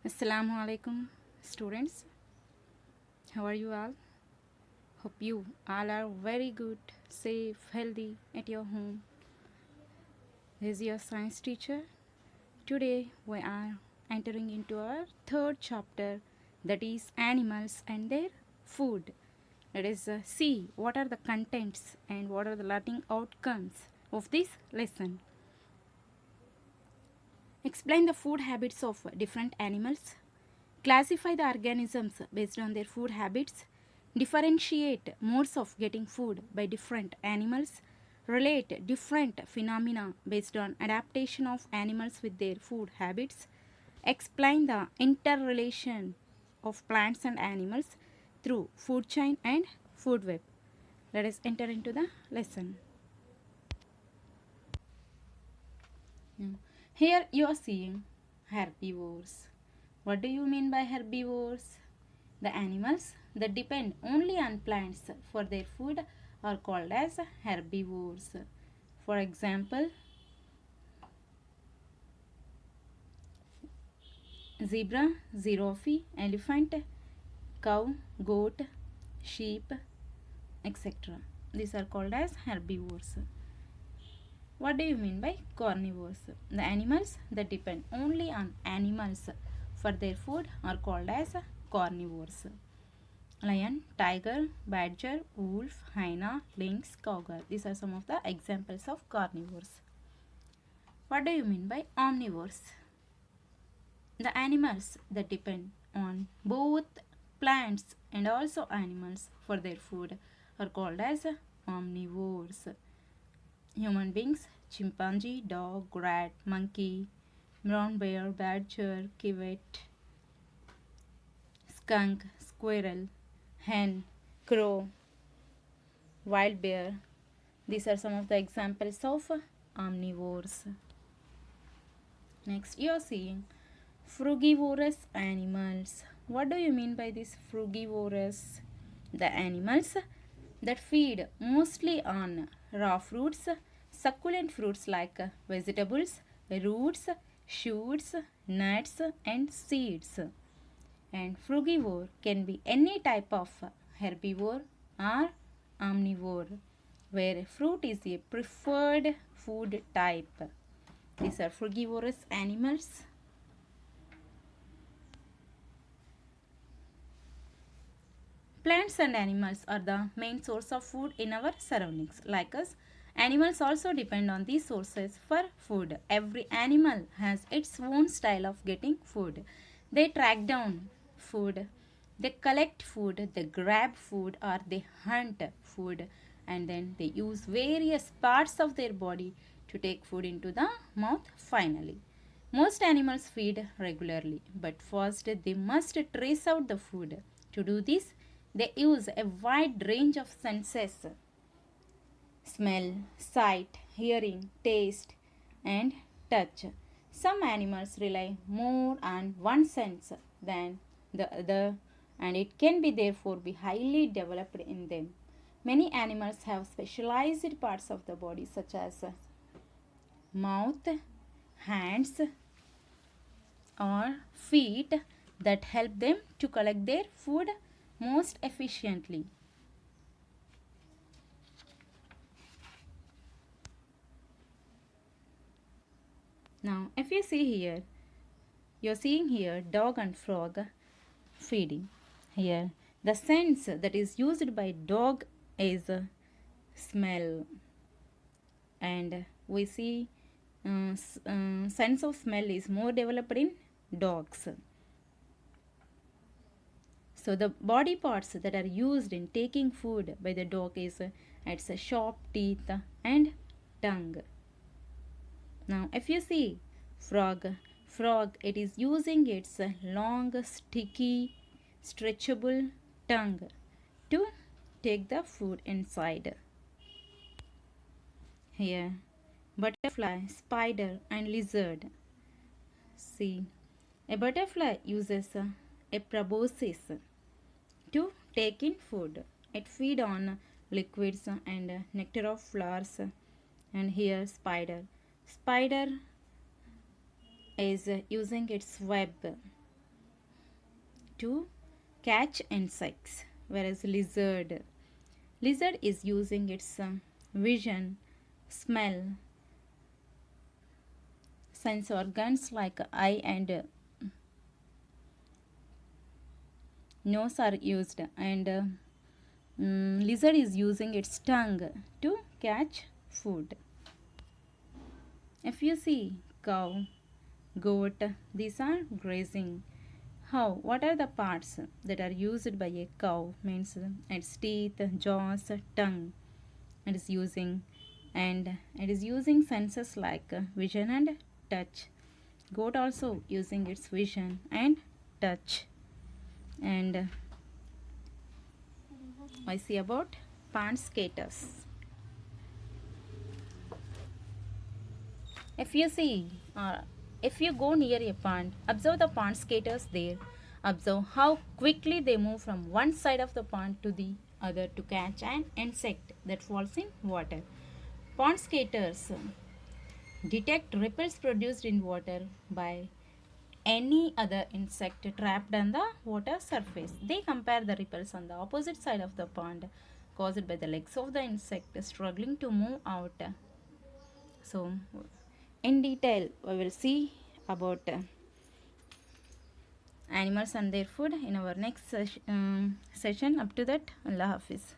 Assalamu alaikum, students. How are you all? Hope you all are very good, safe, healthy at your home. This is your science teacher. Today we are entering into our third chapter, that is animals and their food. Let us see what are the contents and what are the learning outcomes of this lesson. Explain the food habits of different animals. Classify the organisms based on their food habits. Differentiate modes of getting food by different animals. Relate different phenomena based on adaptation of animals with their food habits. Explain the interrelation of plants and animals through food chain and food web. Let us enter into the lesson. Here you are seeing herbivores. What do you mean by herbivores? The animals that depend only on plants for their food are called as herbivores. For example, zebra, giraffe, elephant, cow, goat, sheep, etc. These are called as herbivores. What do you mean by carnivores? The animals that depend only on animals for their food are called as carnivores. Lion, tiger, badger, wolf, hyena, lynx, cougar. These are some of the examples of carnivores. What do you mean by omnivores? The animals that depend on both plants and also animals for their food are called as omnivores. Human beings, chimpanzee, dog, rat, monkey, brown bear, badger, civet, skunk, squirrel, hen, crow, wild bear. These are some of the examples of omnivores. Next, you are seeing frugivorous animals. What do you mean by this frugivorous? The animals that feed mostly on raw fruits, succulent fruits like vegetables, roots, shoots, nuts, and seeds. And frugivore can be any type of herbivore or omnivore, where fruit is a preferred food type. These are frugivorous animals. Plants and animals are the main source of food in our surroundings. Like us, animals also depend on these sources for food. Every animal has its own style of getting food. They track down food, they collect food, they grab food, or they hunt food, and then they use various parts of their body to take food into the mouth finally. Most animals feed regularly, but first they must trace out the food. To do this, they use a wide range of senses: smell, sight, hearing, taste, and touch. Some animals rely more on one sense than the other, and it can be therefore be highly developed in them. Many animals have specialized parts of the body such as mouth, hands, or feet that help them to collect their food most efficiently. Now, if you see here, you're seeing here dog and frog feeding. Here, the sense that is used by dog is smell, and we see sense of smell is more developed in dogs. So the body parts that are used in taking food by the dog is its sharp teeth and tongue. Now if you see frog, it is using its long, sticky, stretchable tongue to take the food inside. Here, butterfly, spider, and lizard. See, a butterfly uses a proboscis to take in food. It feed on liquids and nectar of flowers. And here, spider is using its web to catch insects, whereas lizard is using its vision, smell, sense organs like eye and nose are used, and lizard is using its tongue to catch food. If you see cow, goat, these are grazing. How? What are the parts that are used by a cow? Means its teeth, jaws, tongue. It is using, and it is using senses like vision and touch. Goat also using its vision and touch. And I see about pond skaters. If you see, if you go near a pond, observe the pond skaters there. Observe how quickly they move from one side of the pond to the other to catch an insect that falls in water. Pond skaters detect ripples produced in water by any other insect trapped on the water surface. They compare the ripples on the opposite side of the pond caused by the legs of the insect struggling to move out. So, in detail, we will see about animals and their food in our next session. Up to that, Allah Hafiz.